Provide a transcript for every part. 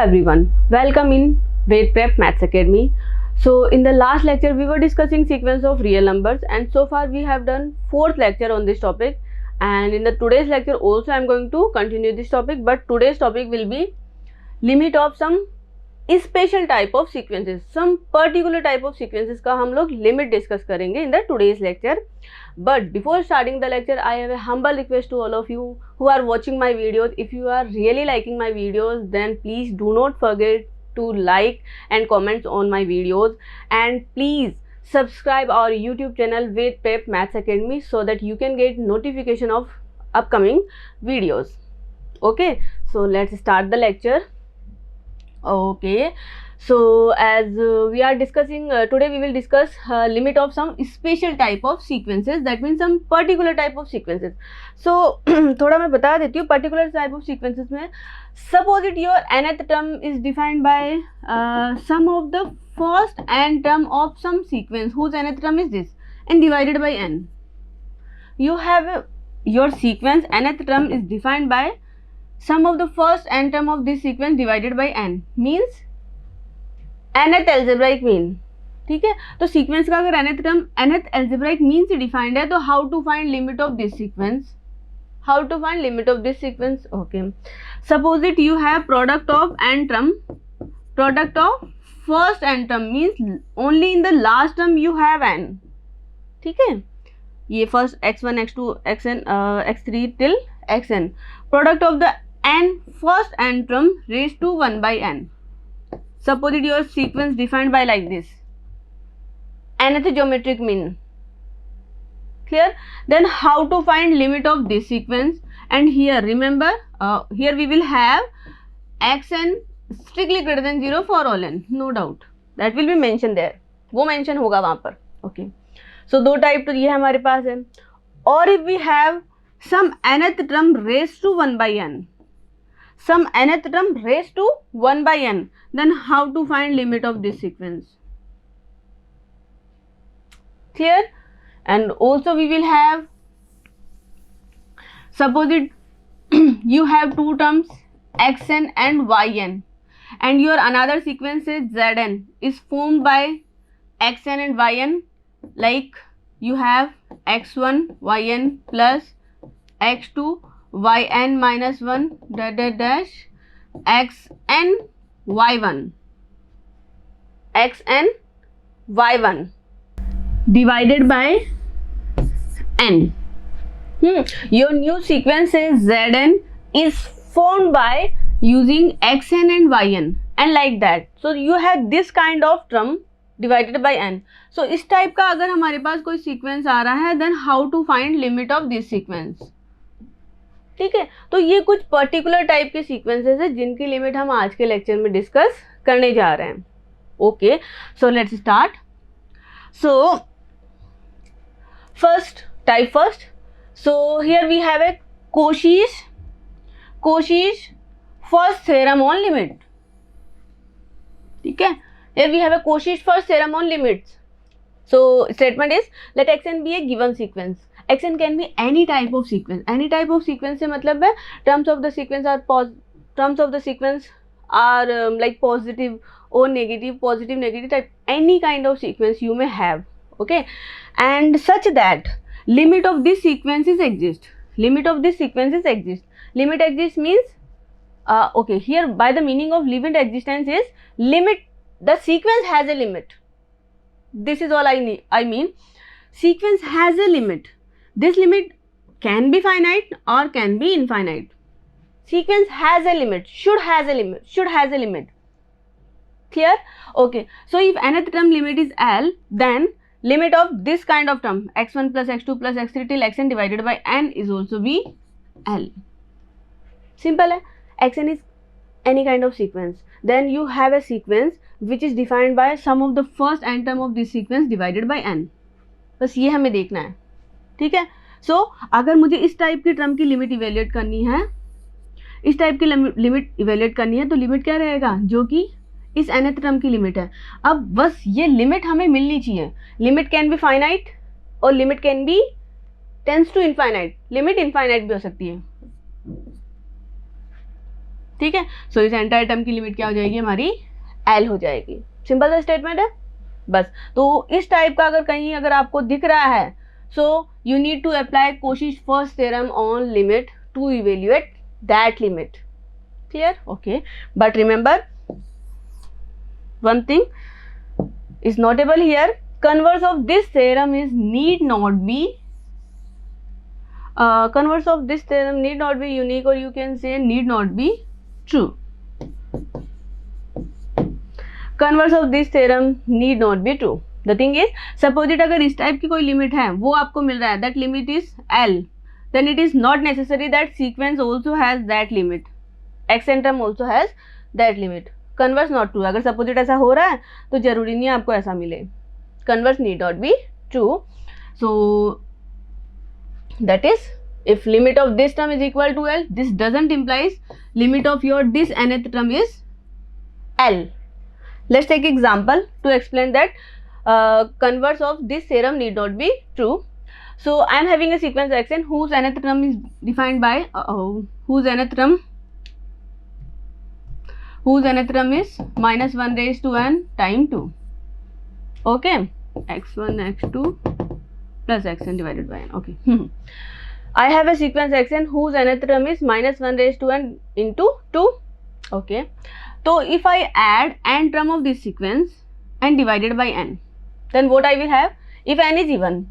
everyone, welcome in Weight Prep Maths Academy. So in the last lecture we were discussing sequence of real numbers, and so far we have done fourth lecture on this topic, and in the today's lecture also I am going to continue this topic, but today's topic will be limit of some special type of sequences, some particular type of sequences का हम लोग limit discuss करेंगे in the today's lecture. But before starting the lecture I have a humble request to all of you who are watching my videos. If you are really liking my videos then please do not forget to like and comments on my videos, and please subscribe our YouTube channel Weight Prep Maths Academy so that you can get notification of upcoming videos. Okay, so let's start the lecture. Okay, so as we are discussing today, we will discuss limit of some special type of sequences, that means some particular type of sequences. So थोड़ा मैं बता देती हूँ particular type of sequences में. Suppose it your nth term is defined by sum of the first n term of some sequence whose nth term is this and divided by n. You have your sequence nth term is defined by sum of the first n term of this sequence divided by n means nth algebraic mean. ठीक है, तो sequence का अगर nth term nth algebraic mean से defined है तो how to find limit of this sequence, how to find limit of this sequence. Okay, suppose it you have product of n term, product of first n term means only in the last term you have n. ठीक है, ये first x1 x2 xn x3 till xn, product of the n first n term raised to 1 by n. Suppose it your sequence defined by like this, nth geometric mean. Clear? Then how to find limit of this sequence? And here remember, here we will have xn strictly greater than 0 for all n, no doubt that will be mentioned there, वो mention होगा वहाँ पर. Okay, so दो type तो ये हमारे पास है. और if we have some nth term raised to 1 by n, some nth term raised to 1 by n, then how to find limit of this sequence? Clear? And also we will have, suppose it you have two terms xn and yn, and your another sequence is zn is formed by xn and yn, like you have x1 yn plus x2 yn minus 1 dash xn y1 divided by n. Your new sequence is zn is formed by using xn and yn, and like that. So you have this kind of term divided by n. So इस type का अगर हमारे पास कोई sequence आ रहा है then how to find limit of this sequence. ठीक है, तो ये कुछ पर्टिकुलर टाइप के सीक्वेंसेस है जिनकी लिमिट हम आज के लेक्चर में डिस्कस करने जा रहे हैं. Okay, so let's start. So first type first. So here we have a Cauchy's first theorem on limit. ठीक है, here we have a Cauchy's first theorem on limits. So statement is let xn be a given sequence. xn can be any type of sequence. Any type of sequence से मतलब है terms of the sequence are like positive or negative, positive negative type, any kind of sequence you may have. Okay, and such that limit of this sequences exist. Limit of this sequences exist. Limit exists means okay, here by the meaning of limit existence is limit, the sequence has a limit. This is all I mean sequence has a limit. This limit can be finite or can be infinite. Sequence has a limit, should has a limit. Clear? Okay, so if nth term limit is L, then limit of this kind of term x1 plus x2 plus x3 till xn divided by n is also be L. Simple है, xn is any kind of sequence, then you have a sequence which is defined by sum of the first n term of this sequence divided by n. बस ये हमें देखना है. ठीक है, सो अगर मुझे इस टाइप की टर्म की लिमिट इवेल्युएट करनी है, इस टाइप की लिमिट इवेल्युएट करनी है, तो लिमिट क्या रहेगा, जो कि इस nth टर्म की लिमिट है. अब बस ये लिमिट हमें मिलनी चाहिए. लिमिट कैन बी फाइनाइट और limit can be tends to infinite. Limit infinite भी हो सकती है. ठीक है। सो इस एंटायर टर्म की लिमिट क्या हो जाएगी हमारी, एल हो जाएगी। सिंपल सा स्टेटमेंट है बस। तो इस टाइप का अगर कहीं अगर आपको दिख रहा है, so you need to apply Cauchy's first theorem on limit to evaluate that limit. Clear? Okay, but remember one thing is notable here, converse of this theorem is need not be unique, or you can say need not be true. Converse of this theorem need not be true. The thing is, suppose it अगर इस type की कोई limit है वो आपको मिल रहा है, that limit is L, then it is not necessary that sequence also has that limit, एक्सेंट्रम also has that limit. Converse not true, अगर सपोजिट ऐसा हो रहा है तो जरूरी नहीं है आपको ऐसा मिले. Converse need not be true. So that is if limit of this term is equal to L, this doesn't implies limit of your this nth term is L. Let's take example to explain that converse of this theorem need not be true. So I am having a sequence xn whose nth term is defined by whose nth term is minus 1 raised to n time 2. Okay, x1 x2 plus xn divided by n. Okay. I have a sequence xn whose nth term is minus 1 raised to n into 2. Okay. So if I add n term of this sequence and divided by n, then what I will have? If n is even,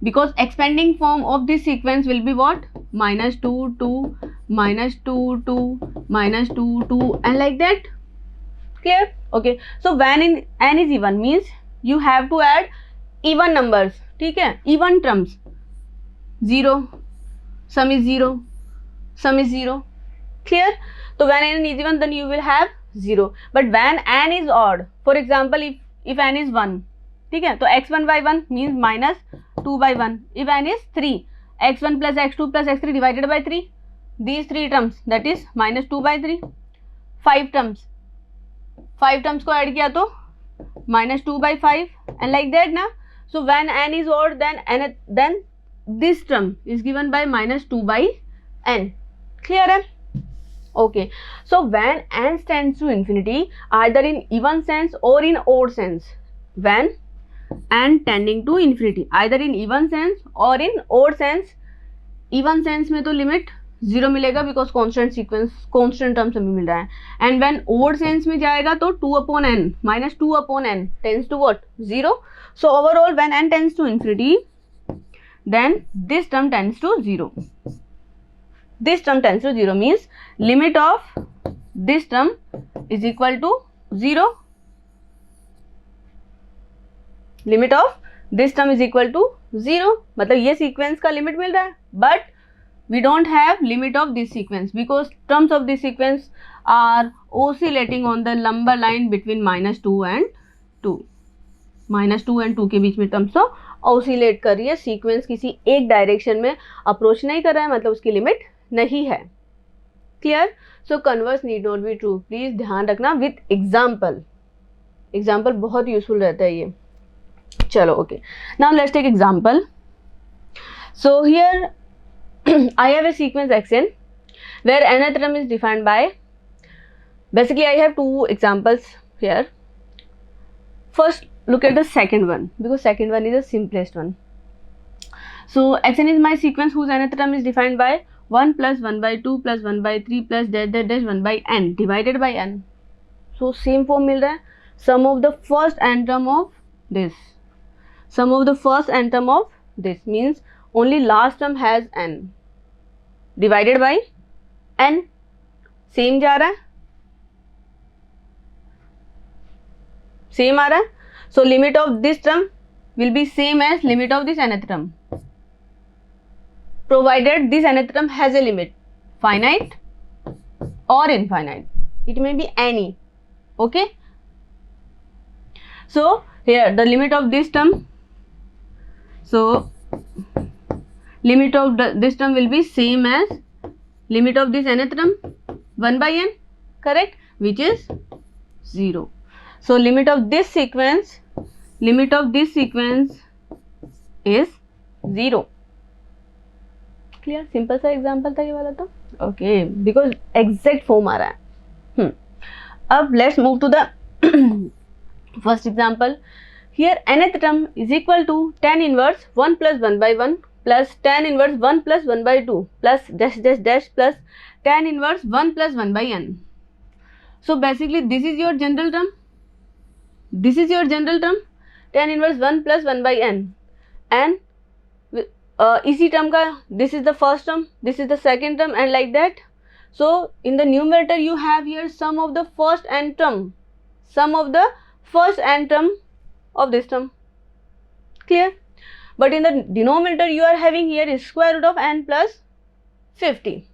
because expanding form of this sequence will be what? Minus 2 2 minus 2 2 minus 2 2 and like that. Clear? Okay. So when n is even means you have to add even numbers. ठीक है, even terms. 0, sum is 0, sum is 0. Clear? So when n is even, then you will have 0. But when n is odd, for example, if n is 1, ठीक है, तो x1 by 1 means minus 2 by 1. If n is 3, x1 plus x2 plus x3 divided by 3, these 3 terms, that is minus 2 by 3. 5 terms को add किया तो minus 2 by 5 and like that ना. So when n is odd, then this term is given by minus 2 by n. Clear है? Okay. So when n tends to infinity, either in even sense or in odd sense, when n tending to infinity, either in even sense or in odd sense, even sense में तो limit 0 मिलेगा because constant sequence constant terms हमें मिल रहा है. And when odd sense में जाएगा तो 2 upon n minus 2 upon n tends to what? 0. So overall when n tends to infinity, then this term tends to 0. This term tends to 0 means limit of this term is equal to 0. Limit of this term is equal to 0. मतलब ये sequence का limit मिल रहा है, but we don't have limit of this sequence because terms of this sequence are oscillating on the number line between minus 2 and 2. Minus 2 and 2 के बीच में terms तो oscillate कर रही है. सीक्वेंस किसी एक डायरेक्शन में अप्रोच नहीं कर रहा है, मतलब उसकी लिमिट नहीं है. Clear? So converse need not be true. Please ध्यान रखना विथ एग्जाम्पल. एग्जाम्पल बहुत यूजफुल रहता है ये. चलो okay, now let's take example. So here I have a sequence xn where nth term is defined by, basically I have two examples here. First look at the second one because second one is the simplest one. So xn is my sequence whose nth term is defined by 1 plus 1 by 2 plus 1 by 3 plus dash dash dash 1 by n divided by n. So same form मिल रहा है. Sum of the first n term of this, sum of the first n term of this means only last term has n divided by n. Same जा रहा है, same आ रहा है. So limit of this term will be same as limit of this nth term provided this nth term has a limit, finite or infinite. It may be any. Okay. So here the limit of this term, so limit of this term will be same as limit of this nth term 1 by n, correct, which is 0. So limit of this sequence is 0. Clear? Simple सा example था ये वाला तो. Okay, because exact form आ रहा है. अब let's move to the first example. Here nth term is equal to tan inverse 1 plus 1 by 1 plus tan inverse 1 plus 1 by 2 plus dash dash dash plus tan inverse 1 plus 1 by n. So basically this is your general term. This is your general term, tan inverse 1 plus 1 by n, and इसी term का this is the first term, this is the second term, and like that. So in the numerator you have here sum of the first n term, sum of the first n term of this term. Clear? But in the denominator you are having here is square root of n plus 50,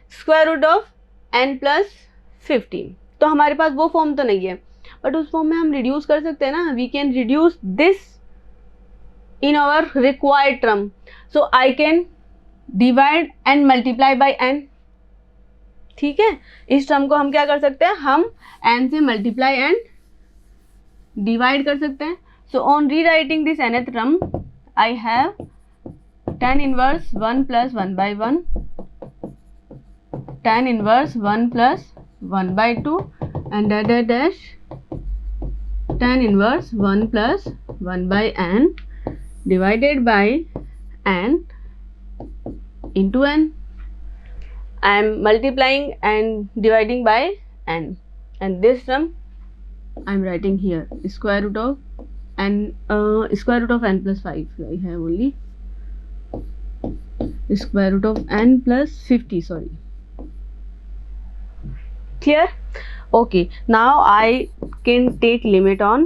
square root of n plus 50. तो हमारे पास वो form तो नहीं है, but उस form में हम reduce कर सकते हैं ना. We can reduce this in our required term. So I can divide and multiply by n. ठीक है, इस टर्म को हम क्या कर सकते हैं, हम n से मल्टीप्लाई एंड डिवाइड कर सकते हैं. सो ऑन री writing this nth term I have tan inverse 1 plus 1 by 1, tan inverse 1 plus 1 by 2 and dash dash tan inverse 1 plus 1 by n divided by n into n. I am multiplying and dividing by n, and this term I am writing here square root of n, square root of n plus 5. I have only square root of n plus 50, sorry. Clear? Okay, now I can take limit on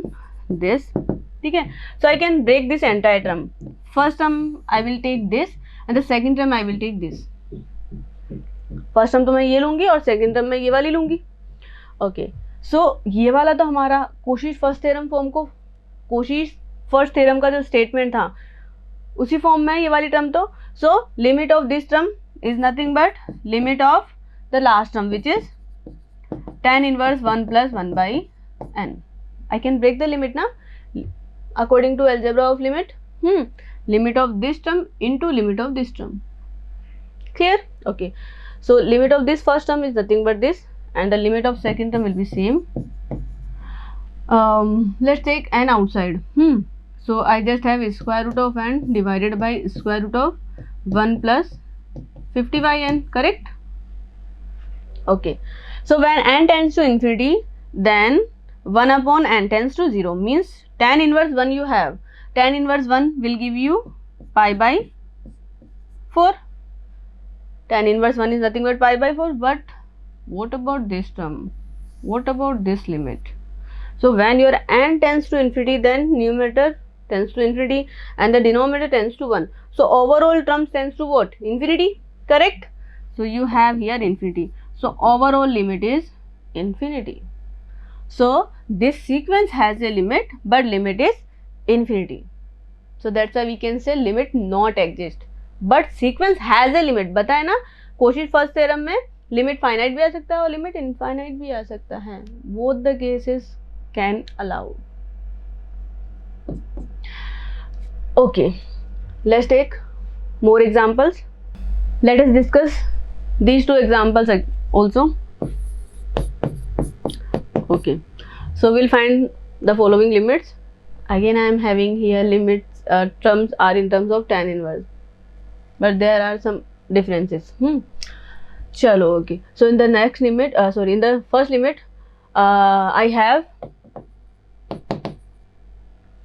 this. ठीक है, so I can break this entire term. First term I will take this and the second term I will take this. First term तो मैं ये लूँगी और second term मैं ये वाली लूँगी. Okay, so ये वाला तो हमारा कोशिश फर्स्ट थ्योरम फॉर्म को, कोशिश फर्स्ट थ्योरम का जो स्टेटमेंट था उसी फॉर्म में ये वाली टर्म. तो so limit of this term is nothing but limit of the last term which is tan inverse 1 plus 1 by n. I can break the limit now according to algebra of limit. Limit of this term into limit of this term. Clear? Okay, so limit of this first term is nothing but this, and the limit of second term will be same. Let's take n outside. So I just have square root of n divided by square root of 1 plus 50 by n. Correct? Okay, so when n tends to infinity, then 1 upon n tends to 0, means tan inverse 1 you have, tan inverse 1 will give you pi by 4. Tan inverse 1 is nothing but pi by 4. But what about this term? What about this limit? So when your n tends to infinity, then numerator tends to infinity and the denominator tends to 1. So overall terms tends to what? Infinity. Correct? So you have here infinity. So overall limit is infinity. So this sequence has a limit, but limit is infinity. So that's why we can say limit not exist. But sequence has a limit. बताए ना, कोशिश first theorem में limit finite भी आ सकता है और limit infinite भी आ सकता है. Both the cases can allow. Okay, let's take more examples. Let us discuss these two examples also. Okay, so we'll find the following limits. Again I am having here limits, terms are in terms of tan inverse, but there are some differences. Chalo, okay, so in the next limit, in the first limit, I have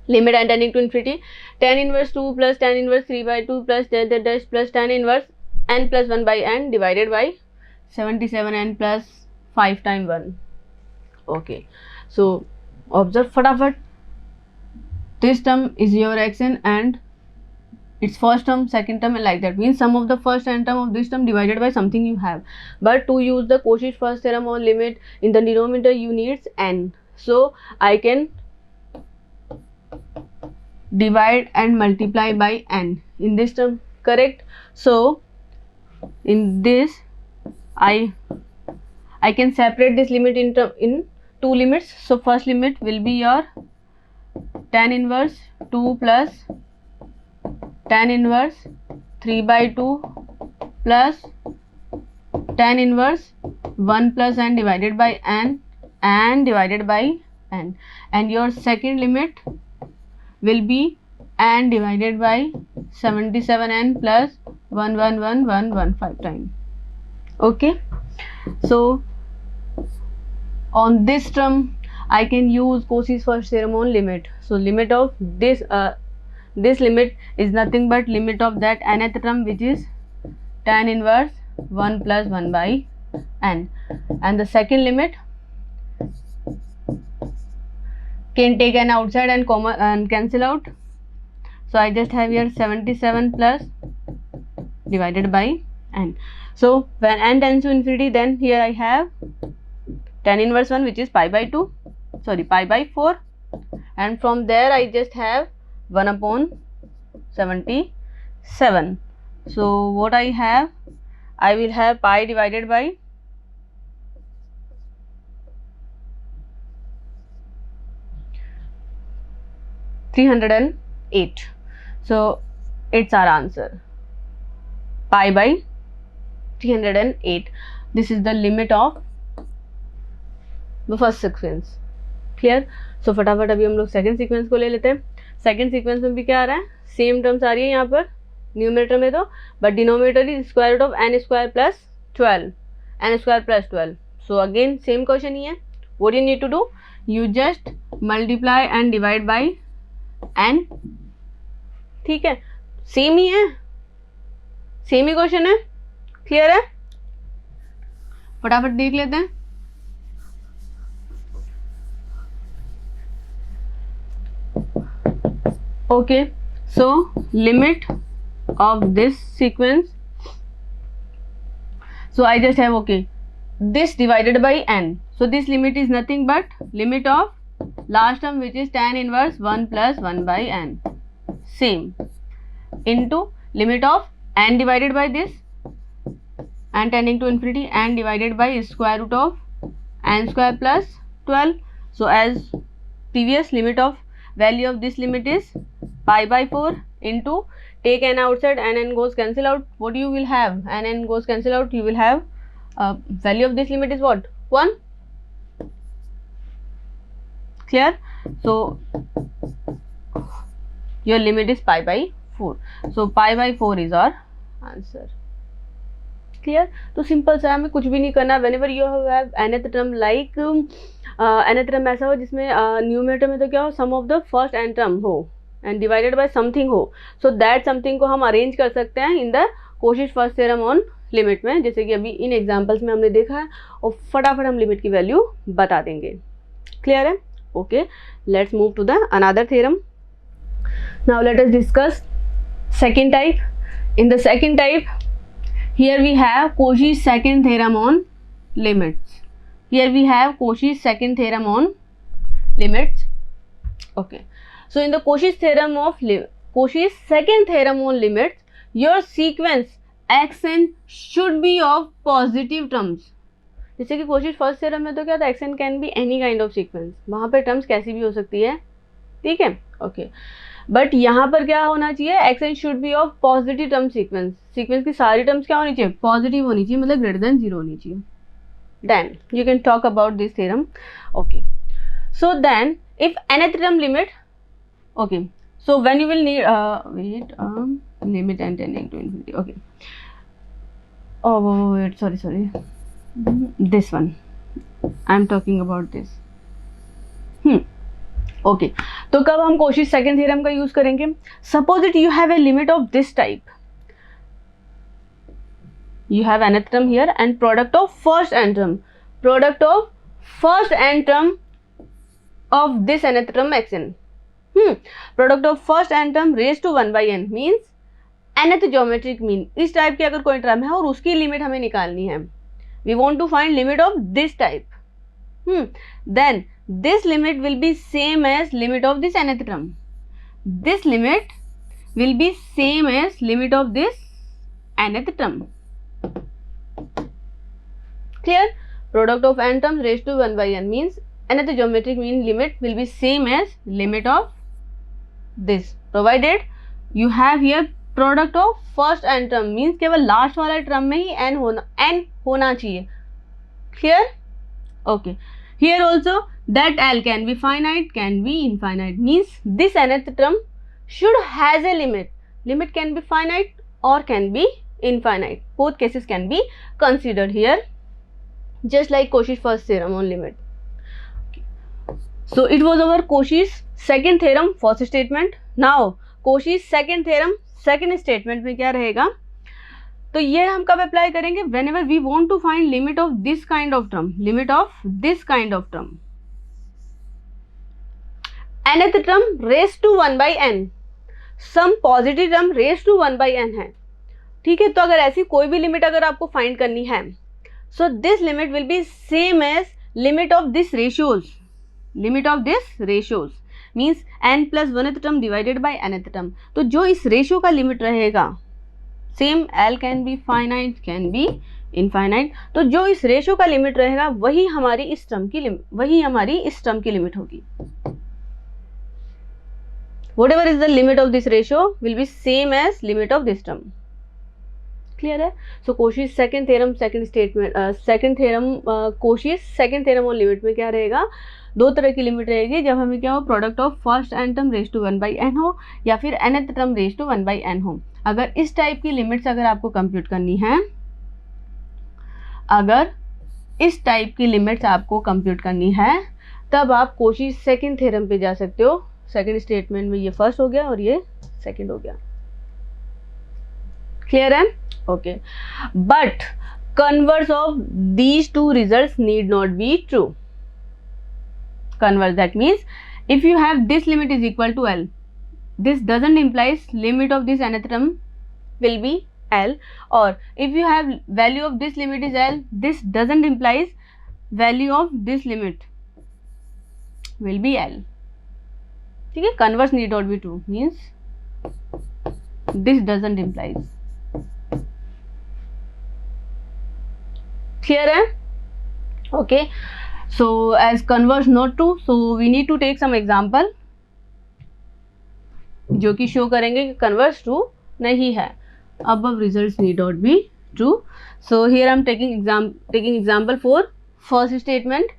limit n tending to infinity, tan inverse 2 plus tan inverse 3 by 2 plus dash plus tan inverse n plus 1 by n divided by 77n plus 5 times 1. Okay, so observe fatafat. This term is your xn and its first term, second term, and like that, means sum of the first n term of this term divided by something you have. But to use the Cauchy's first theorem on limit, in the denominator you need n. So I can divide and multiply by n in this term. Correct? So in this I can separate this limit in two limits. So first limit will be your tan inverse 2 plus tan inverse 3 by 2 plus tan inverse 1 plus n divided by n and divided by n, and your second limit will be n divided by 77n plus 11115 time. Okay, so on this term I can use Cauchy's first theorem on limit. So limit of this limit is nothing but limit of that nth term, which is tan inverse 1 plus 1 by n, and the second limit can take n outside and comma and cancel out. So I just have here 77 plus divided by n. So when n tends to infinity, then here I have tan inverse 1, which is pi by 4, and from there I just have 1 upon 77. So what I have, I will have pi divided by 308. So it's our answer, pi by 308. This is the limit of the first sequence. Clear. So फटाफट अभी हम लोग second sequence को ले लेते हैं. Second sequence में भी क्या आ रहा है, सेम टर्म्स आ रही है यहाँ पर न्यूमरेटर में तो, but denominator is square root of n square plus 12. So again same question ही है. What you need to do, you just multiply and divide by n. ठीक है, सेम ही है, सेम ही क्वेश्चन है. क्लियर है, फटाफट देख लेते हैं. Okay, so limit of this sequence, so I just have, okay, this divided by n, so this limit is nothing but limit of last term, which is tan inverse 1 plus 1 by n, same, into limit of n divided by this and tending to infinity, n divided by square root of n square plus 12. So as previous, limit of value of this limit is pi by 4 into, take n outside and n goes cancel out. What you will have, n goes cancel out, you will have value of this limit is what, 1. Clear. So your limit is pi by 4. So pi by 4 is our answer. Clear. तो simple सा, हमें कुछ भी नहीं करना. whenever you have nth term, like nth term ऐसा हो जिसमें न्यूमरेटर में तो क्या हो, sum of the first n term हो एंड डिवाइडेड बाय समथिंग हो, सो दैट समथिंग को हम अरेंज कर सकते हैं इन द कोशिश फर्स्ट थ्योरम ऑन लिमिट में, जैसे कि अभी इन एग्जांपल्स में हमने देखा है, और फटाफट हम लिमिट की वैल्यू बता देंगे. क्लियर है. Okay, let's move to the another theorem. Now let us discuss second type. In the second type, here we have Cauchy's second theorem on limits. Here we have Cauchy's second theorem on limits. Okay, so in the Cauchy's second theorem on limits, your sequence xn should be of positive terms. जैसे कि Cauchy's first theorem में तो क्या था, xn can be any kind of sequence, वहाँ पे terms कैसी भी हो सकती है. ठीक है. ओके, बट यहाँ पर क्या होना चाहिए, action should be of positive term sequence. Sequence की सारी टर्म्स क्या होनी चाहिए, पॉजिटिव होनी चाहिए, मतलब ग्रेटर देन 0 होनी चाहिए. Then you can talk about this theorem. Okay, so then if nth term limit, okay, so when you will need limit and tending to infinity. Okay, oh wait, sorry, this one I'm talking about this. Okay, तो कब हम Cauchy's second theorem का use करेंगे, suppose it you have a limit of this type, you have nth term here and product of first n term of this nth term xn. Product of first n term raised to 1 by n means nth geometric mean. इस type की अगर कोई term है और उसकी limit हमें निकालनी है, we want to find limit of this type. Then this limit will be same as limit of this nth term. This limit will be same as limit of this nth term. Clear? Product of n terms raised to 1 by n means nth geometric mean limit will be same as limit of this, provided you have here product of first n term means केवल last वाला term में ही n होना चाहिए. Clear? Okay. Here also that L can be finite, can be infinite, means this nth term should has a limit. Limit can be finite or can be infinite. Both cases can be considered here, just like Cauchy's first theorem on limit. So it was our Cauchy's second theorem, first statement. Now Cauchy's second theorem, second statement में क्या रहेगा? तो ये हम कब apply करेंगे? Whenever we want to find limit of this kind of term, limit of this kind of term, nth term raised to 1 by n, some positive term raised to 1 by n है, ठीक है. तो अगर ऐसी कोई भी limit अगर आपको फाइंड करनी है, so this limit will be same as limit of this ratios. Limit of this ratios means n plus 1th term divided by nth term. तो जो इस रेशियो का लिमिट रहेगा, same L can be finite, can be infinite, तो जो इस ratio का limit रहेगा वही हमारी इस टर्म की लिमिट होगी. Whatever is the limit of this ratio will be same as limit of this term. Clear है? So Cauchy's second theorem, second statement, Cauchy's second theorem और लिमिट में क्या रहेगा? दो तरह की लिमिट रहेगी. जब हमें क्या हो, product of first n term raise to 1 by n हो या फिर nth term raise to 1 by n हो. अगर इस टाइप की लिमिट्स अगर आपको कंप्यूट करनी है, तब आप Cauchy's सेकेंड थ्योरम पे जा सकते हो. सेकेंड स्टेटमेंट में ये फर्स्ट हो गया और ये सेकेंड हो गया. क्लियर है? Okay. But converse of these two results need not be true. Converse, that means if you have this limit is equal to L, this doesn't implies limit of this nth term will be L, or if you have value of this limit is L, this doesn't implies value of this limit will be L. ठीक है. Converse need not be true means this doesn't implies. Clear है? Okay. So as converse not true, so we need to take some example जो कि show करेंगे कि converse true नहीं है. Above results need not be true. So here I am taking example for first statement.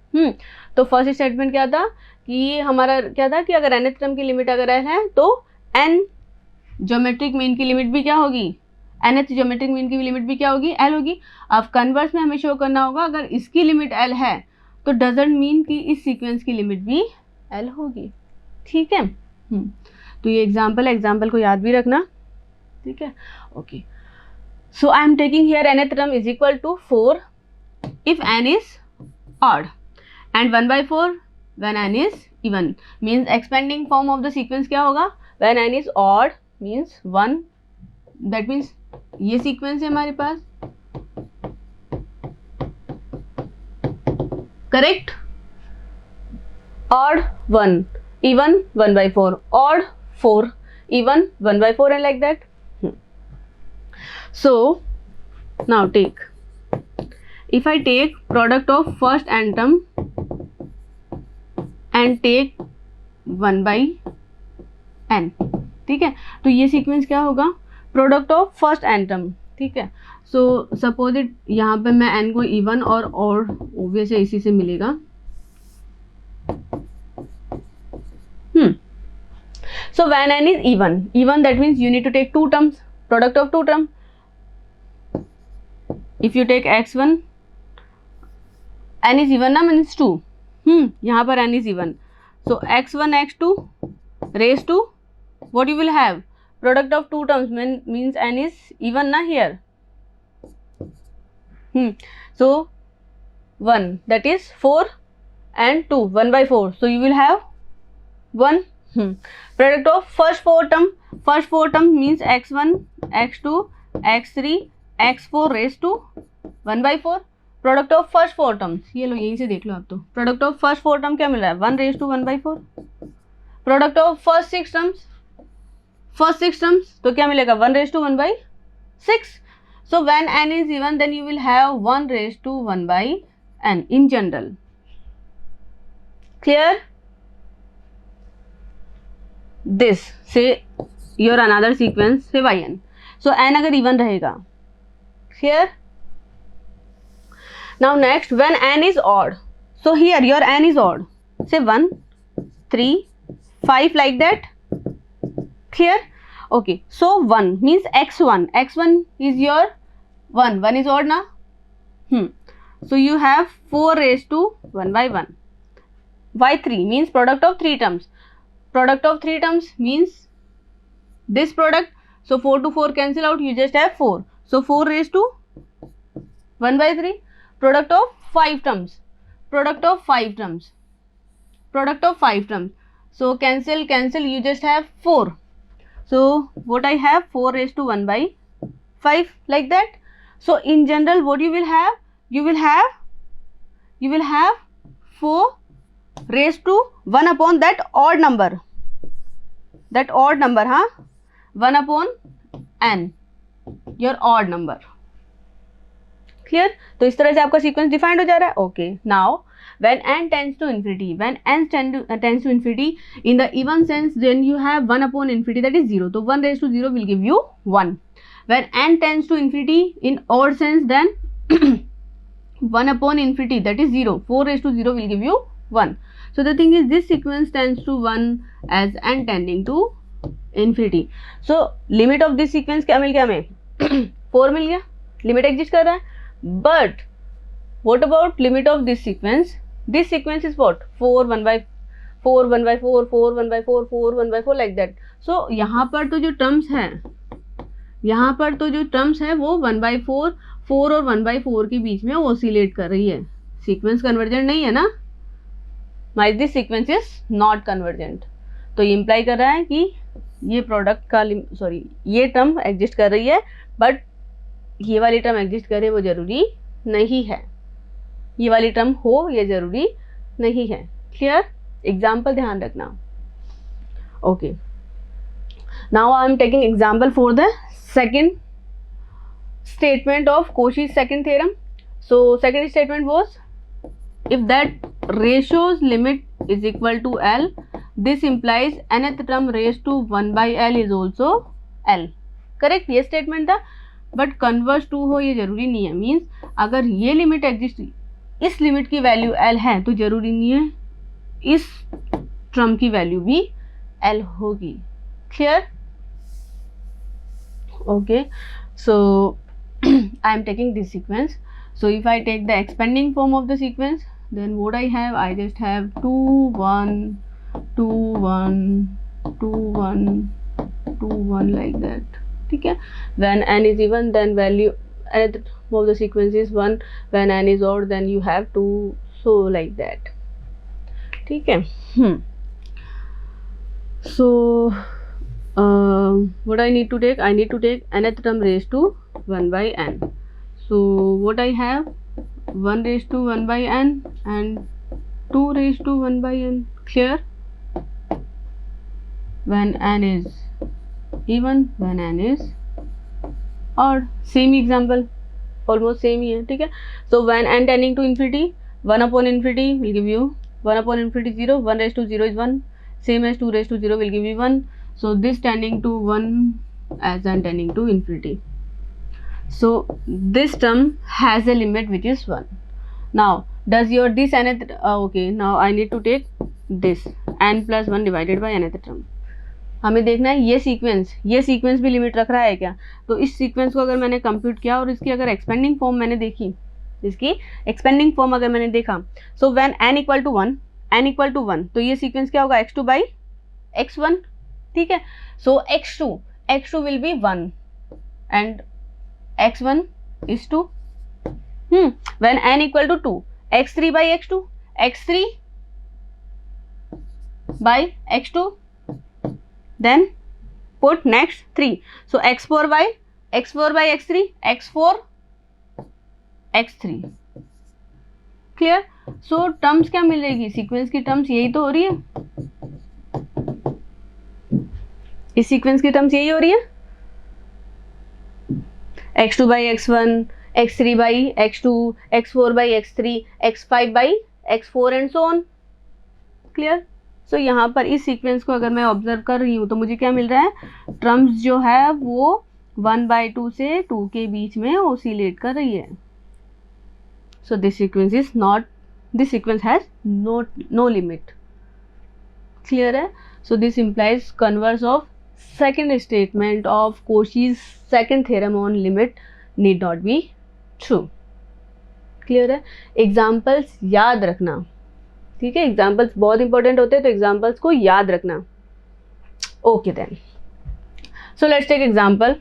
तो first statement क्या था कि हमारा क्या था कि अगर nth टर्म की लिमिट अगर है तो n ज्योमेट्रिक मीन की लिमिट भी क्या होगी, nth ज्योमेट्रिक मीन की लिमिट भी क्या होगी, L होगी. अब कन्वर्स में हमें शो करना होगा अगर इसकी लिमिट L है तो डजंट मीन कि इस सीक्वेंस की लिमिट भी L होगी. ठीक है. तो ये एग्जाम्पल को याद भी रखना. ठीक है. Okay. So I am taking here nth term is equal to 4 if n is odd and 1/4 when n is even. Means expanding form of the sequence क्या होगा, when n is odd means 1. That means ये sequence है हमारे पास, correct. Odd 1, even 1/4, odd 4, even 1/4 and like that. So now if I take product of first n term and take 1 by n. ठीक है. तो ये सीक्वेंस क्या होगा, product of first n term. ठीक है. सो सपोज इट यहाँ पे मैं n को इवन और ऑब्वियस है इसी से मिलेगा. So when n is even that means you need to take two terms, product of two term. If you take x1, n is even ना means 2. यहाँ पर n is even. So x1 x2 raised to what you will have, product of two terms means n is even ना here. So 1 that is 4 and 2 1/4. So you will have 1. Product of first four term means x1 x2 x3 x4 raised to 1/4. Product of first 4 terms, ये लो यहीं से देख लो आप. तो product of first 4 term क्या मिल रहा है, 1 raised to 1/4. Product of first 6 terms तो क्या मिलेगा, 1 raised to 1/6. So when n is even then you will have 1 raised to 1/n in general. Clear? This say your another sequence say yn. So n अगर even रहेगा. Clear? Now next, when n is odd, so here your n is odd, say 1, 3, 5 like that. Clear? Okay, so 1 means x1 is your 1 is odd na. So you have 4 raised to 1 by 1. y3 means product of 3 terms. Product of 3 terms means this product. So 4 to 4 cancel out, you just have 4. So 4 raised to 1 by 3. Product of 5 terms. Product of 5 terms. Product of 5 terms. So cancel, you just have 4. So what I have, 4 raised to 1 by 5 like that. So in general what you will have? You will have 4 raised to 1 upon that odd number. That odd number, 1 upon n, your odd number. Clear? तो इस तरह से आपका sequence defined हो जा रहा है. Okay, now when n tends to infinity, tends to infinity in the even sense, then you have 1 upon infinity, that is 0. So 1 raised to 0 will give you 1. When n tends to infinity in odd sense, then 1 upon infinity, that is 0. 4 raised to 0 will give you 1. So the thing is, this sequence tends to 1 as n tending to infinity. So limit of this sequence क्या मिल गया हमें? 4 मिल गया, limit exist कर रहा है. But what about limit of this sequence? This sequence is what? 4 1 by 4 1 by 4 4 1 by 4 4 1 by 4 like that. So यहाँ पर तो जो टर्म्स है वो 1 by 4 4 और 1 by 4 के बीच में ओसिलेट कर रही है. सीक्वेंस कन्वर्जेंट नहीं है ना. Might this sequence is not convergent. तो ये इम्प्लाई कर रहा है कि ये प्रोडक्ट का ये टर्म एग्जिस्ट कर रही है, बट ये वाली टर्म एग्जिस्ट करे वो जरूरी नहीं है. ये वाली टर्म हो ये जरूरी नहीं है. क्लियर? एग्जाम्पल ध्यान रखना. Okay, now I am taking example for the second statement of Cauchy's second theorem. So second statement was, if that ratio's limit is equal to L, this implies nth term raised to 1 by L is also L. Correct? ये statement था, but converse to हो ये जरूरी नहीं है. Means अगर ये limit exist, इस लिमिट की वैल्यू L है, तो जरूरी नहीं है इस टर्म की वैल्यू भी L होगी. Clear? Okay, so I am taking this sequence. So if I take the expanding form of the sequence, then what I have, I just have 2 1 2 1 2 1 2 1 like that. ठीक है? When n is even, then value at of the sequence is 1. When n is odd, then you have 2. So like that. ठीक है? So what I need to take? I need to take nth term raised to 1 by n. So what I have, 1 raised to 1 by n and 2 raised to 1 by n. Clear? When n is even, when n is odd. Same example, almost same ही है. ठीक है? So when n tending to infinity, 1 upon infinity will give you 1 upon infinity 0. 1 raised to 0 is 1. Same as 2 raised to 0 will give you 1. So this tending to 1 as n tending to infinity. So this term has a limit which is 1. Now does your this nth okay, now I need to take this n plus 1 divided by nth term. हमें देखना है ये sequence भी limit रख रहा है क्या. तो इस सीक्वेंस को अगर मैंने कंप्यूट किया और इसकी अगर एक्सपेंडिंग फॉर्म मैंने देखी, इसकी एक्सपेंडिंग फॉर्म अगर मैंने देखा, so when n equal to 1, तो ये सीक्वेंस क्या होगा, x2 by x1. ठीक है? सो x2 will be 1 and x1 is 2. When n equal to 2, x3 by x2, x3 by x2, then put next 3. So x4 by x3, x4 x3. Clear? So terms क्या मिलेगी, sequence की terms यही तो हो रही है. इस सीक्वेंस की टर्म्स यही हो रही है, x2 by x1, x3 by x2, x4 by x3, x5 by x4 and so on. Clear? So यहाँ पर इस सीक्वेंस को अगर मैं ऑब्जर्व कर रही हूँ तो मुझे क्या मिल रहा है, टर्म्स जो है वो 1/2 से 2 के बीच में ओसिलेट कर रही है. So this sequence has no limit. Clear है? So this implies converse of second statement of Cauchy's second theorem on limit need not be true. Clear है? Examples याद रखना, ठीक है? Examples बहुत important होते हैं, तो examples को याद रखना. Okay then. So let's take example.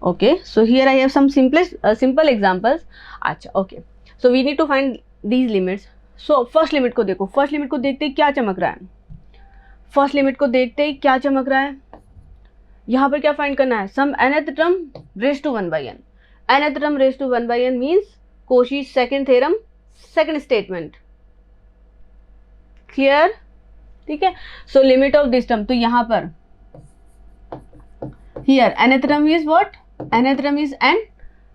Okay, so here I have some simple examples. अच्छा, okay. So we need to find these limits. So first limit को देखो, first limit को देखते ही क्या चमक रहा है? First limit को देखते ही क्या चमक रहा है? यहाँ पर क्या find करना है? Some nth term raised to 1 by n. Nth term raised to 1 by n means Cauchy's second theorem, second statement. Clear? ठीक है? So limit of this term, तो यहाँ पर here nth term is what? nth term is n.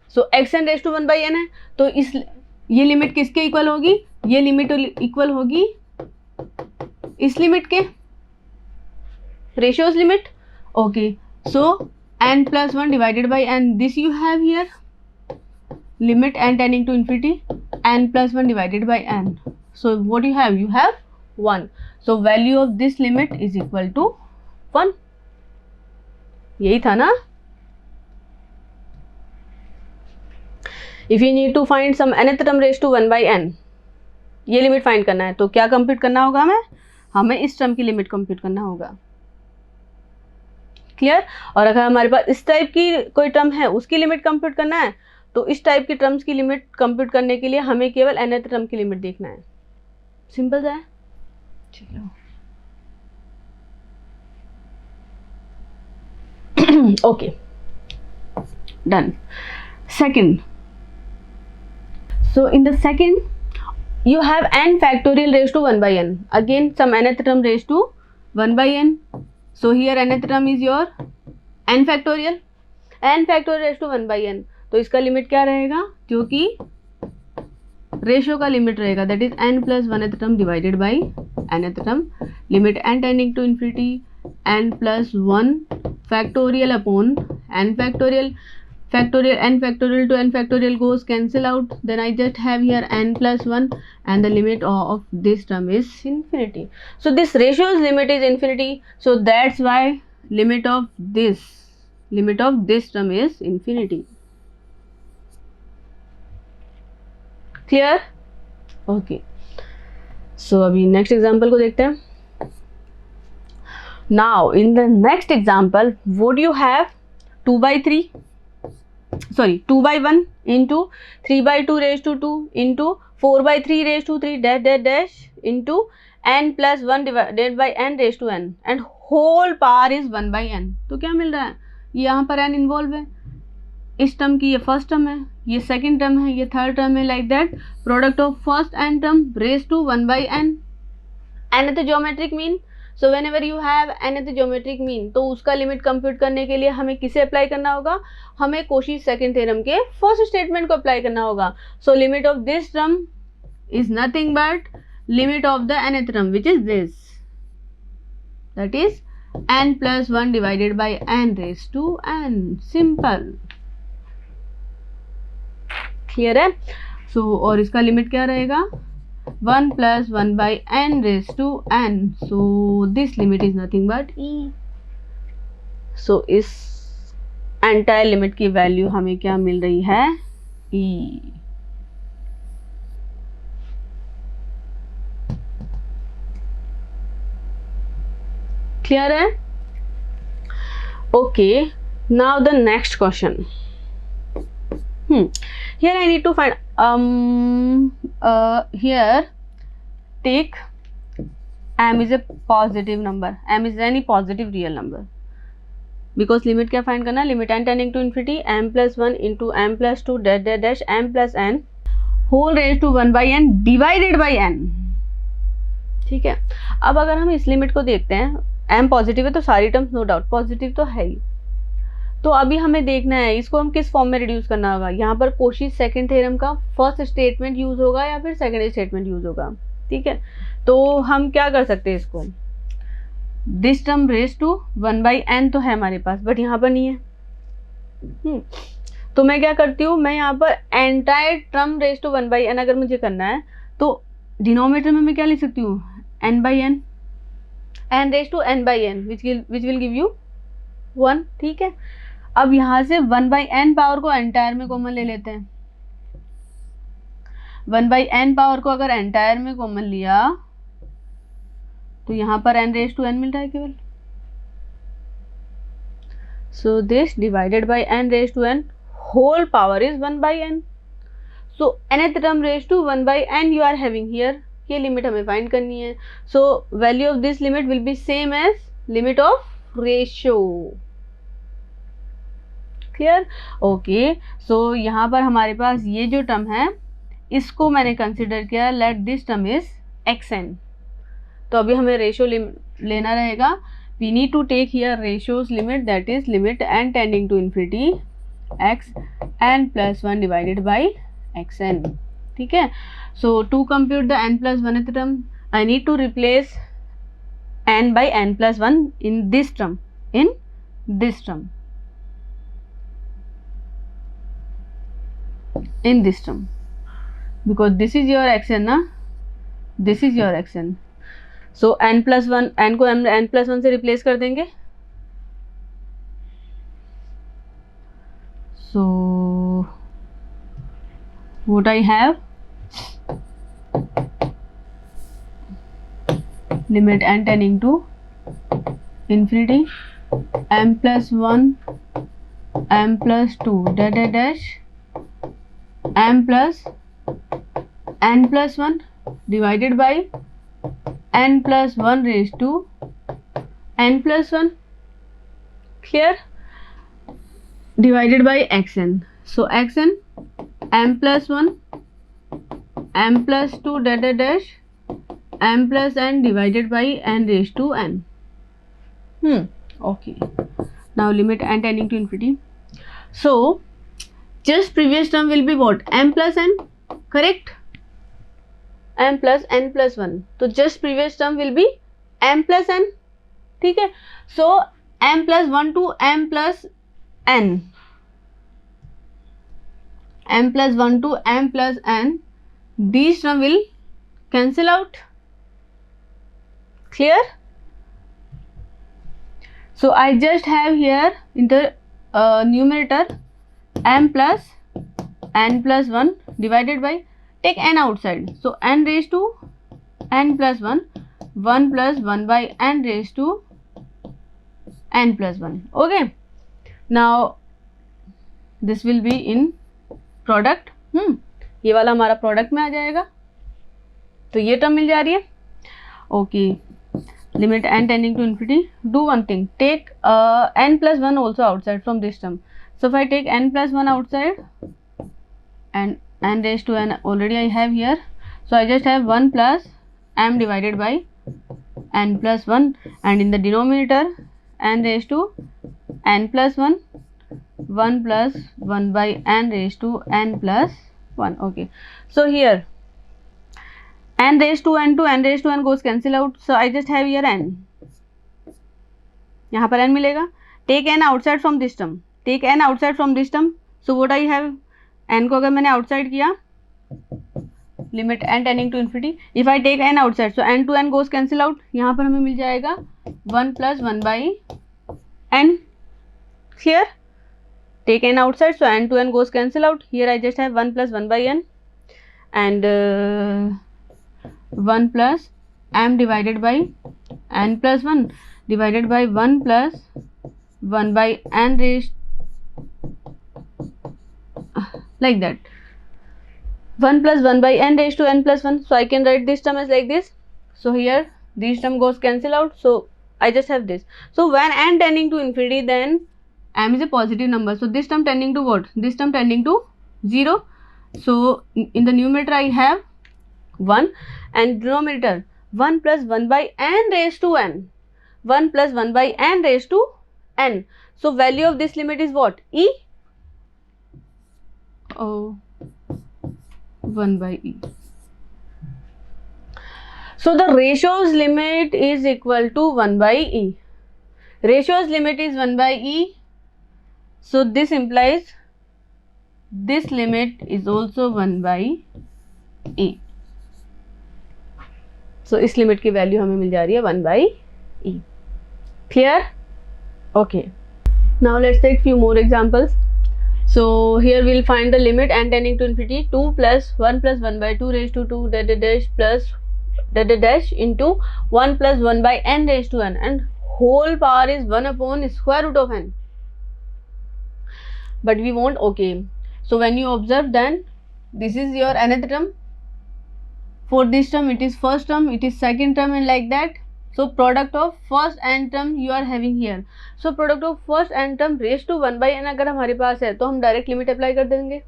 So xn raised to 1 by n है, तो इस ये limit किसके इक्वल होगी? ये लिमिट इक्वल होगी इस लिमिट के, ratios limit. Okay, so n plus 1 divided by n, this you have here, limit n tending to infinity, n plus 1 divided by n. So what you have? You have 1. So value of this limit is equal to 1. यही था ना? If you need to find some nth term raised to 1 by n, ये limit find करना है, तो क्या compute करना होगा हमें इस टर्म की लिमिट कंप्यूट करना होगा. क्लियर? और अगर हमारे पास इस टाइप की कोई टर्म है, उसकी लिमिट कंप्यूट करना है, तो इस टाइप की टर्म्स की लिमिट कंप्यूट करने के लिए हमें केवल nth टर्म की लिमिट देखना है. सिंपल सा है. चलो okay, done. Second, so in the second you have n factorial raised to 1 by n, again some nth term raised to 1 by n. So here nth term is your n factorial raised to 1 by n. तो इसका limit क्या रहेगा? जो कि ratio का limit रहेगा, that is n plus 1th term divided by nth term, limit n tending to infinity n plus 1 factorial upon n factorial. N factorial to n factorial goes cancel out, then I just have here n plus 1 and the limit of this term is infinity. So this ratio's limit is infinity, so that's why limit of this term is infinity. Clear? Okay, so अभी next example को देखते हैं. Now in the next example, would you have 2 by 1 into 3 by 2 raised to 2 into 4 by 3 raised to 3 dash dash dash into n plus 1 divided by n raised to n and whole power is 1 by n. तो क्या मिल रहा है? यहाँ पर n involve है, इस term की ये फर्स्ट टर्म है, ये सेकंड टर्म है, ये थर्ड टर्म है, like that product of first n term raise to 1 by n. nth geometric mean, so whenever you have nth geometric mean, तो उसका लिमिट कंप्यूट करने के लिए हमें किसे अप्लाई करना होगा? हमें Cauchy's सेकंड थ्योरम के फर्स्ट स्टेटमेंट को अप्लाई करना होगा. So limit of this term is nothing but limit of the nth term which is this, that is n plus 1 divided by n raised to n. Simple. Clear है? सो और इसका limit क्या रहेगा? 1 plus 1 by n raised to n. So this limit is nothing but e. So इस entire limit की value हमें क्या मिल रही है? e. क्लियर है? Okay, now the next question. Here I need to find here take m is a positive number, m is any positive real number, because limit क्या find करना? Limit n tending to infinity m plus 1 into m plus 2 dash dash dash m plus n whole raised to 1 by n divided by n. ठीक है, अब अगर हम इस limit को देखते हैं, m पॉजिटिव है तो सारी टर्म्स नो डाउट पॉजिटिव तो है ही. तो अभी हमें देखना है इसको हम किस फॉर्म में रिड्यूस करना होगा. यहाँ पर Cauchy's सेकंड थ्योरम का फर्स्ट स्टेटमेंट यूज होगा या फिर सेकंड स्टेटमेंट यूज होगा. ठीक है, तो हम क्या कर सकते हैं इसको, this term raise to 1 by n तो है हमारे पास, बट यहाँ पर नहीं है. तो मैं क्या करती हूँ, मैं यहाँ पर entire term raise to 1/n अगर मुझे करना है तो डिनोमिनेटर में मैं क्या लिख सकती हूँ, n/n, n raise to n/n which will give you 1। ठीक है, अब यहाँ से 1/n पावर को एंटायर में कॉमन ले लेते हैं। 1/n पावर को अगर एंटायर में कॉमन लिया तो यहाँ पर n रेज टू n मिल रहा है केवल। So this divided by n raise to n whole power is 1/n. So nth term raised to 1/n you are having here. ये लिमिट हमें फाइंड करनी है। So value of this limit will be same as limit of ratio. Clear? Okay, so यहाँ पर हमारे पास ये जो term है इसको मैंने कंसिडर किया, let this term is xn। तो अभी हमें रेशियो लेना रहेगा। We need to take here ratios limit, that is limit n tending to infinity x n plus 1 divided by xn। ठीक है, so to compute the n plus 1th term I need to replace n by n plus 1 in this term, because this is your xn ना, this is your xn। so n plus 1, n को n plus 1 से replace कर देंगे। So what I have, limit n tending to infinity m plus 1 m plus 2 dash m plus n plus 1 divided by n plus 1 raised to n plus 1। clear? divided by xn, so xn m plus 1 m plus 2 dash m plus n divided by n raised to n। okay, now limit n tending to infinity, so just previous term will be what, m plus n, correct? m plus n plus 1, तो just previous term will be m plus n। ठीक है, so m plus 1 to m plus n, m plus 1 to m plus n, these term will cancel out। clear? so I just have here in the numerator m plus n plus 1 divided by, take n outside, so n raised to n plus 1, 1 plus 1 by n raised to n plus 1। okay, now this will be in product. ये वाला हमारा product में आ जाएगा, तो ये term मिल जा रही है। Okay, limit n tending to infinity, do one thing, take n plus 1 also outside from this term। so if I take n plus 1 outside and n raised to n already I have here, so I just have 1 plus m divided by n plus 1, and in the denominator n raised to n plus 1, 1 plus 1 by n raised to n plus 1। okay, so here n raised to n goes cancel out, so I just have here n, यहाँ पर n मिलेगा। take n outside from this term, so what I have, n को अगर मैंने outside किया, limit n tending to infinity, if I take n outside, so n to n goes cancel out, यहाँ पर हमें मिल जाएगा 1 plus 1 by n। clear? take n outside, so n to n goes cancel out, here I just have 1 plus 1 by n and 1 plus m divided by n plus 1 divided by 1 plus 1 by n raised, like that, 1 plus 1 by n raised to n plus 1, so I can write this term as like this। so here this term goes cancel out, so I just have this। so when n tending to infinity, then m is a positive number, so this term tending to what, this term tending to 0, so in the numerator I have 1 and denominator 1 plus 1 by n raised to n, 1 plus 1 by n raised to n, so value of this limit is what, e, 1 by e। so the ratio's limit is equal to 1 by e, ratio's limit is 1 by e, so this implies this limit is also 1 by e. So इस limit की value हमें मिल जा रही है 1 by e. Clear? Okay. Now let's take few more examples. So here we'll find the limit n tending to infinity 2 plus 1 plus 1 by 2 raised to 2 dash plus dash into 1 plus 1 by n raised to n, and whole power is 1 upon square root of n. But we want, okay, so when you observe, then this is your nth term. For this term it is first term, it is second term, and like that. So product of first n term you are having here. So product of first n term raised to 1 by n अगर हमारे पास है तो हम direct limit apply कर देंगे.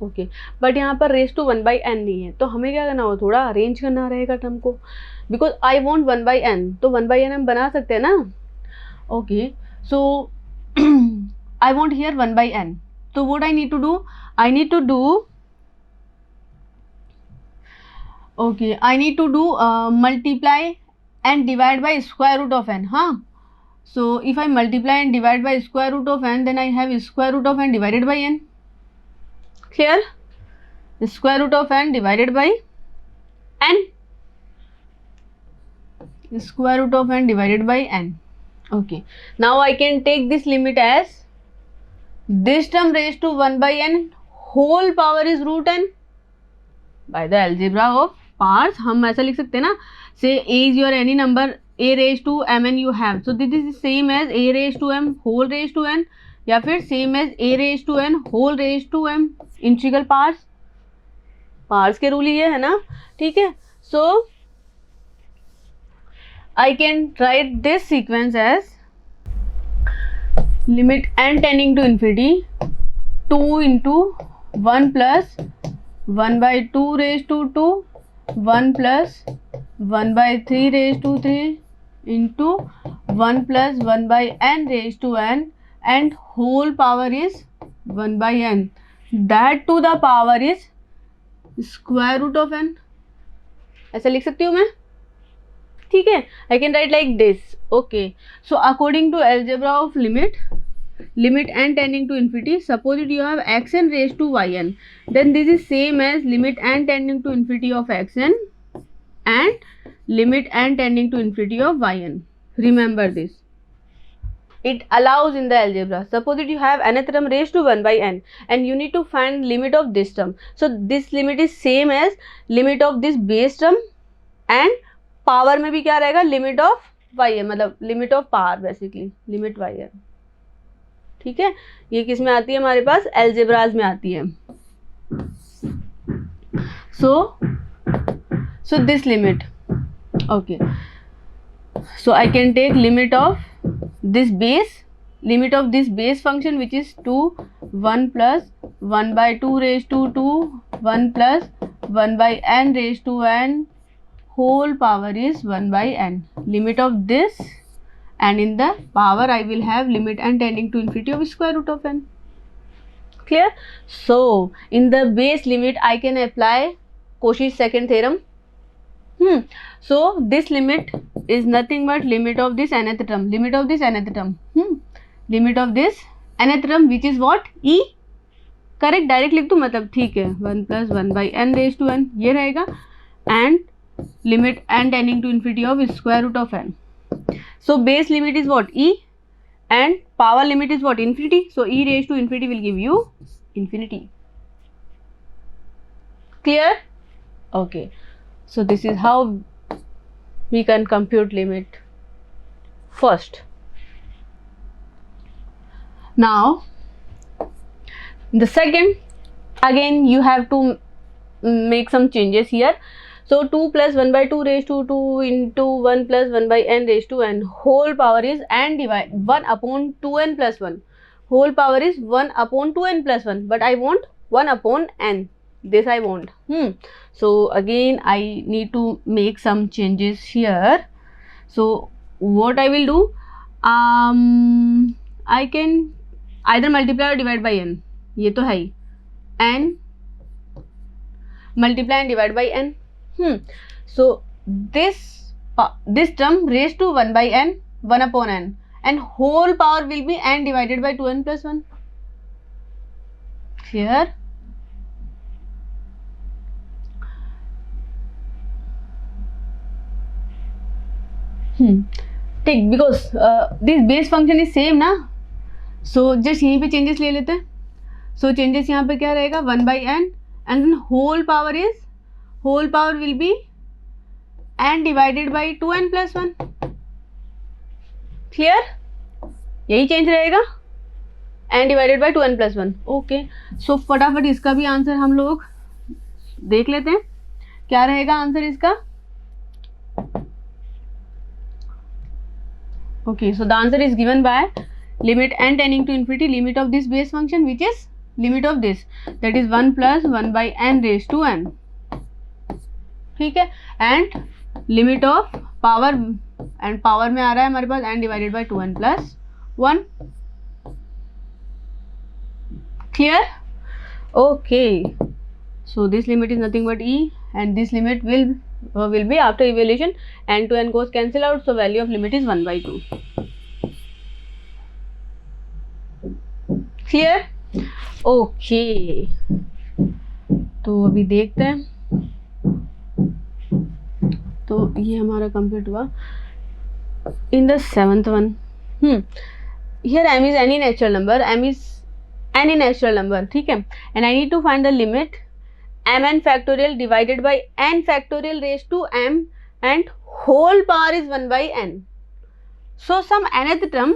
Okay, but यहाँ पर raise to 1 by n नहीं है, तो हमें क्या करना होगा, थोड़ा अरेंज करना रहेगा टर्म को, because I want 1 by n, तो 1 by n हम बना सकते हैं ना. Okay, so I want here 1 by n, तो what I need to do, I need to do multiply and divide by square root of n. So if I multiply and divide by square root of n, then I have square root of n divided by n. Clear? Square root of n divided by n. Square root of n divided by n. Okay, now I can take this limit as this term raised to 1 by n whole power is root n. By the algebra of powers हम ऐसा लिख सकते हैं ना, say a is your any number a raised to mn you have, so this is the same as a raised to m whole raised to n, या फिर same as a raised to n whole raised to m. Integral parts के rule ये है ना, ठीक है. so I can write this sequence as limit n tending to infinity 2 into 1 plus 1 by 2 raised to 2, 1 plus 1 by 3 raised to 3 into 1 plus 1 by n raised to n, and whole power is 1 by n. That to the power is square root of n. ऐसा लिख सकती हूँ मैं, ठीक है. I can write like this. Okay, so according to algebra of limit n tending to infinity, suppose you have xn raised to yn, then this is same as limit n tending to infinity of xn and limit n tending to infinity of yn. Remember this, it allows in the algebra. Suppose that you have nth term raised to 1 by n and you need to find limit of this term, so this limit is same as limit of this base term, and power में भी क्या रहेगा, limit of y है, मतलब limit of power basically limit y है, ठीक है. ये किस में आती है हमारे पास, एल्जेब्राज में आती है. So this limit, okay, so I can take limit of this base function which is 2 1 plus 1 by 2 raised to 2 1 plus 1 by n raised to n whole power is 1 by n. Limit of this, and in the power I will have limit n tending to infinity of square root of n. Clear? So in the base limit I can apply Cauchy's second theorem. So this limit is nothing but limit of this nth term, limit of this nth term, limit of this nth term which is what, e. Correct, direct लिख दूँ मतलब, ठीक है. 1 plus 1 by n raised to n ये रहेगा, and limit n tending to infinity of square root of n. So base limit is what, e, and power limit is what, infinity. So e raised to infinity will give you infinity. Clear? Okay, so this is how we can compute limit first. Now the second, again you have to make some changes here. So 2 plus 1 by 2 raised to 2 into 1 plus 1 by n raised to n whole power is n divide 1 upon 2n plus 1. Whole power is 1 upon 2n plus 1, but I want 1 upon n. This I want. So again I need to make some changes here. So what I will do, I can either multiply or divide by n. ये तो है ही, n multiply and divide by n. So this term raised to 1 by n, 1 upon n, and whole power will be n divided by 2n plus 1. Clear? ठीक, because this base function is same ना, so just यहीं पे changes ले लेते हैं. सो changes यहाँ पे क्या रहेगा, 1/n and then whole power will be n divided by 2n plus 1. Clear? यही चेंज रहेगा, n divided by 2n plus 1. Okay, so फटाफट इसका भी आंसर हम लोग देख लेते हैं. क्या रहेगा आंसर इसका? Okay, so the answer is given by limit n tending to infinity, limit of this base function, which is limit of this, that is 1 plus 1 by n raised to n. ठीक है, and limit of power, and power में आ रहा है हमारे पास n divided by 2n plus 1. Clear? Okay, so this limit is nothing but e, and this limit will be after evaluation n to n goes cancel out, so value of limit is 1/2. Clear? Okay, तो अभी देखते हैं. तो ये हमारा complete हुआ. In the 7th one, here m is any natural number, ठीक है, and I need to find the limit mn factorial divided by n factorial raised to m and whole power is 1/n. So some nth term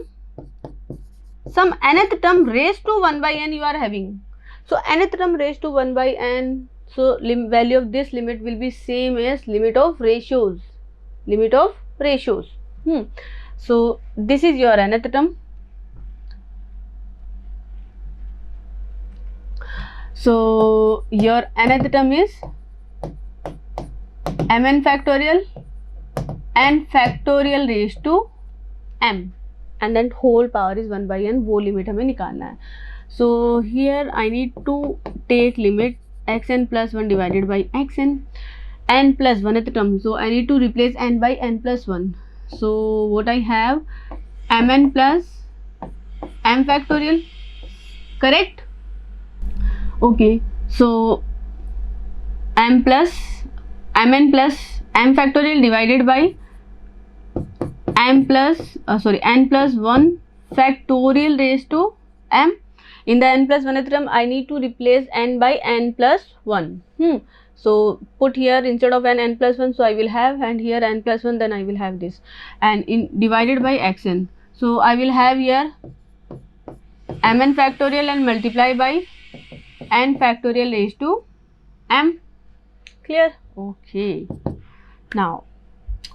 raised to 1/n you are having. So nth term raised to 1/n, so value of this limit will be same as limit of ratios. So this is your nth term. So your nth term is mn factorial n factorial raised to m and then whole power is 1/n. वो limit हमें निकालना है. So here I need to take limit xn plus 1 divided by xn, n plus 1th term, so I need to replace n by n plus 1. So what I have, mn plus m factorial, correct? Okay, so mn plus m factorial divided by n plus 1 factorial raised to m. In the n plus 1th term I need to replace n by n plus 1. So put here instead of n plus 1, so I will have, and here n plus 1, then I will have this, and in divided by xn, so I will have here mn factorial and multiply by n factorial raised to m. Clear? Okay, now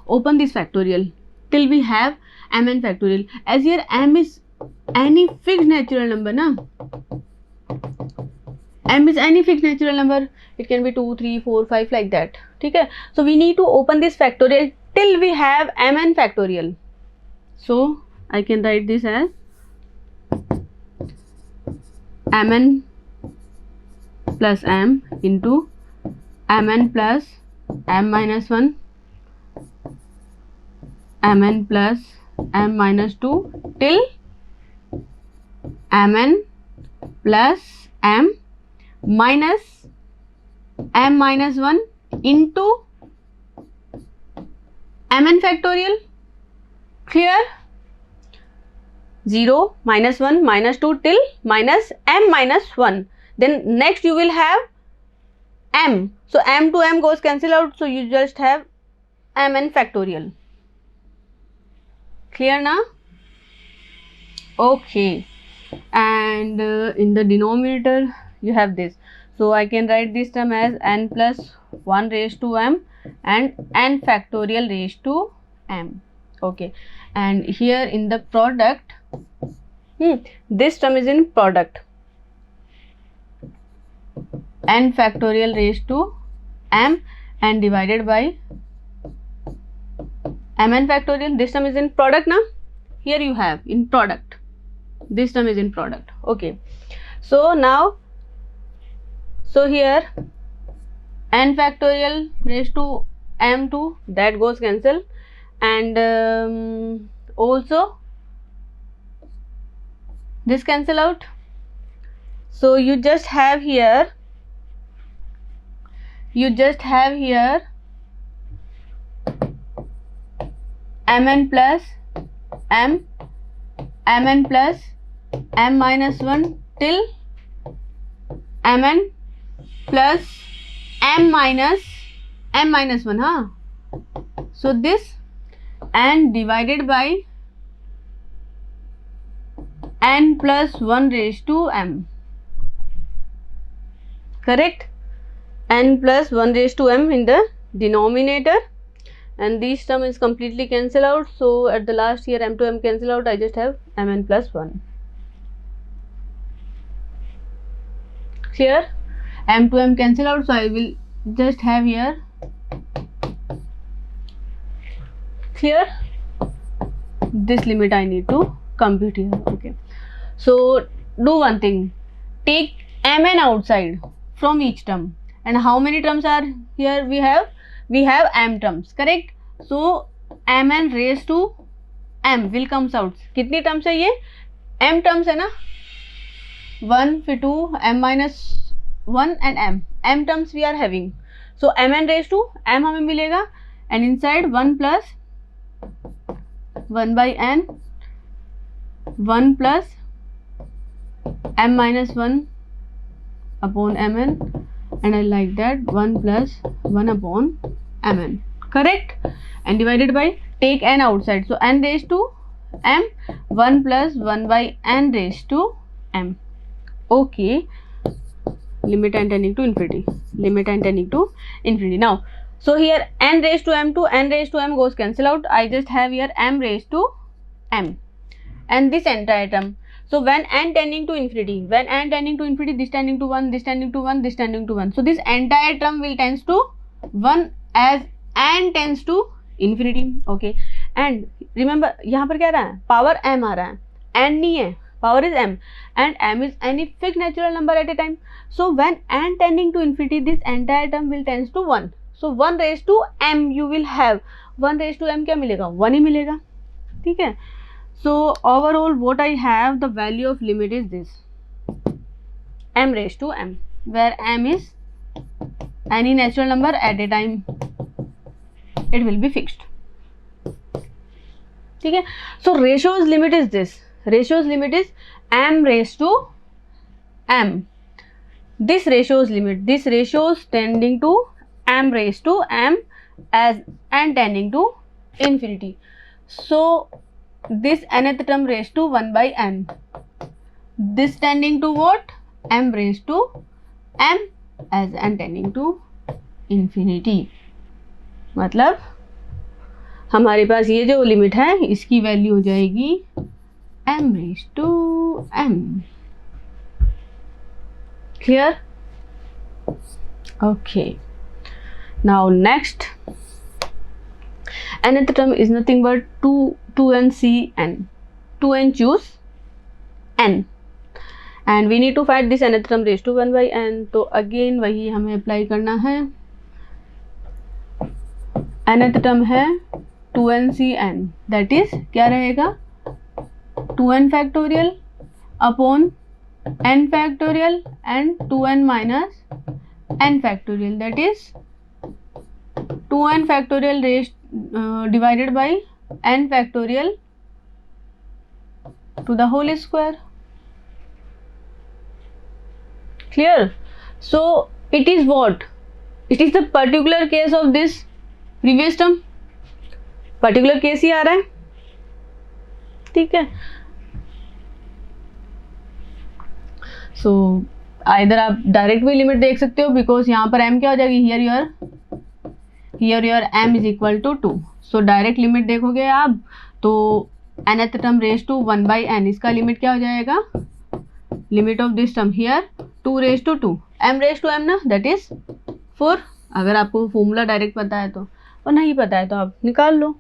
open this factorial till we have mn factorial. As here m is any fixed natural number na, m is any fixed natural number, it can be 2 3 4 5 like that. ठीक है, so we need to open this factorial till we have mn factorial. So I can write this as mn plus m into mn plus m minus 1, mn plus m minus 2 till mn plus m minus m minus 1 into mn factorial. Clear? 0 minus 1 minus 2 till minus m minus 1. Then next you will have m. So m to m goes cancel out, so you just have mn factorial. Clear now? Okay, and in the denominator you have this, so I can write this term as n plus 1 raised to m and n factorial raised to m. Okay, and here in the product, this term is in product, n factorial raised to m and divided by mn factorial. This term is in product now. Here you have in product, this term is in product. Okay, so now, so here n factorial raised to m2, that goes cancel, and also this cancel out. So you just have here mn plus mn plus m minus 1 till mn plus m minus 1, huh? So this and divided by n plus 1 raised to m, correct? N plus 1 raised to m in the denominator, and this term is completely cancel out. So at the last here m to m cancel out, I just have mn plus 1. Clear? M to m cancel out, so I will just have here. Clear? This limit I need to compute here. Okay, so do one thing, take mn outside from each term. And how many terms are here? We have m terms, correct? So mn raised to m will comes out. कितनी terms है ये? m terms है ना, 1 फिर 2 m minus 1 and m terms we are having. So mn raised to m हमें मिलेगा, and inside 1 plus 1 by n, 1 plus m minus 1 upon mn, and I like that 1 plus 1 upon mn, correct? And divided by, take n outside, so n raised to m, 1 plus 1 by n raised to m. Okay, limit n tending to infinity, now. So here n raised to m to n raised to m goes cancel out. I just have here m raised to m and this entire term. So when n tending to infinity, this tending to 1, this tending to 1, this tending to 1. So this entire term will tends to 1 as n tends to infinity. Okay, and remember यहाँ पर क्या रहा है? Power m आ रहा है, n नहीं है, power is m, and m is any fixed natural number at a time. So when n tending to infinity, this entire term will tends to 1. So 1 raised to m you will have, 1 raised to m क्या मिलेगा? 1 ही मिलेगा, ठीक है? So overall what I have, the value of limit is this, m raised to m, where m is any natural number at a time, it will be fixed, ठीक है? So ratio's limit is this, ratio's limit is m raised to m. This ratio's limit, this ratio's tending to m raised to m as n tending to infinity. So this nth term raised to 1 by n, this tending to what? m raised to m as n tending to infinity. मतलब हमारे पास ये जो limit है इसकी value हो जाएगी m raised to m. Clear? Okay, now next, nth term is nothing but 2n cn, 2n choose n, and we need to find this nth term raised to 1 by n. तो again वही हमें apply करना है, nth term है 2n cn, that is क्या रहेगा? 2n factorial upon n factorial and 2n minus n factorial, that is 2n factorial raised divided by n factorial to the whole square. Clear? So it is what? It is the particular case of this previous term, particular case ही आ रहा है, ठीक है? So either आप direct भी limit देख सकते हो, because यहाँ पर m क्या हो जाएगी, here your m is equal to 2. सो डायरेक्ट लिमिट देखोगे आप तो nth term raise to 1 by n, इसका लिमिट क्या हो जाएगा? Limit of this term here 2 raise to 2, m raise to m ना, दैट इज 4. अगर आपको फॉर्मूला डायरेक्ट पता है तो, और नहीं पता है तो आप निकाल लो.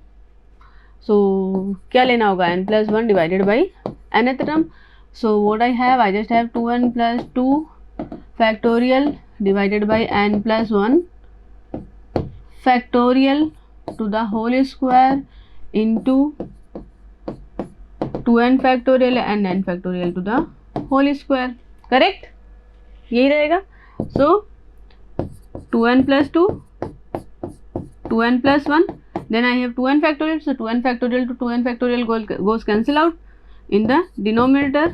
सो क्या लेना होगा? n plus 1 divided by nth term. So what I have, I just have 2n plus 2 factorial divided by n plus 1 factorial to the whole square into 2n factorial and n factorial to the whole square, correct? यही रहेगा. So 2n plus 2, 2n plus 1, then I have 2n factorial, so 2n factorial to 2n factorial goes cancel out. In the denominator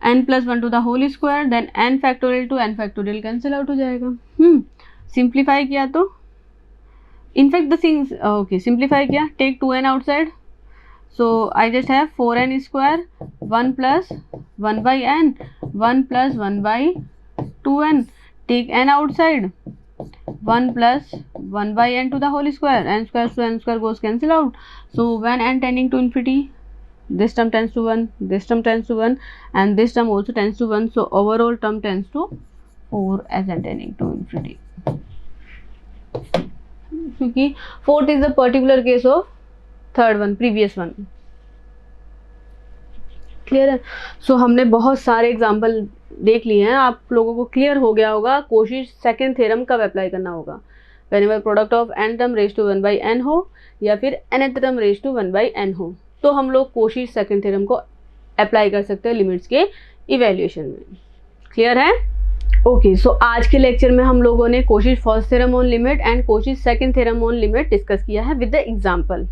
n plus 1 to the whole square, then n factorial to n factorial cancel out हो जाएगा. Simplify किया तो in fact the things okay simplify किया, take 2n outside, so I just have 4n square 1 plus 1 by n 1 plus 1 by 2n, take n outside 1 plus 1 by n to the whole square, n square to n square goes cancel out. So when n tending to infinity, this term tends to 1, this term tends to 1, and this term also tends to 1. So overall term tends to 4 as n tending to infinity. क्योंकि fourth is the particular case of third one, previous one. Clear है. सो हमने बहुत सारे example देख लिए हैं, आप लोगों को क्लियर हो गया होगा. कोशिश सेकंड थ्योरम कब अप्लाई करना होगा, whenever product of n term raise to 1 by n हो या फिर nth term raise to 1 by n हो, तो हम लोग कोशिश सेकंड थ्योरम को अप्लाई कर सकते हैं लिमिट्स के इवेल्यूएशन में. क्लियर है. ओके, सो आज के लेक्चर में हम लोगों ने Cauchy's first theorem on limit and Cauchy's second theorem on limit discuss किया है विद द एग्जांपल.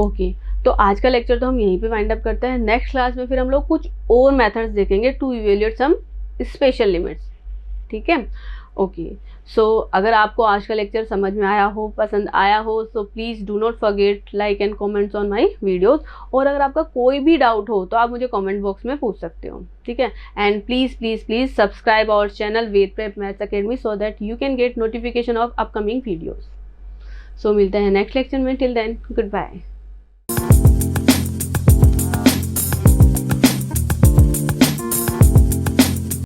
ओके, तो आज का लेक्चर तो हम यहीं पे वाइंड अप करते हैं. नेक्स्ट क्लास में फिर हम लोग कुछ और मेथड्स देखेंगे to evaluate some special limits. ठीक है. ओके, सो अगर आपको आज का लेक्चर समझ में आया हो, पसंद आया हो, so please do not forget like and comments on my videos. और अगर आपका कोई भी डाउट हो तो आप मुझे कमेंट बॉक्स में पूछ सकते हो. ठीक है. And please please please subscribe our channel Ved prep maths academy so that you can get notification of upcoming videos. So मिलते हैं नेक्स्ट लेक्चर में. Till then good bye.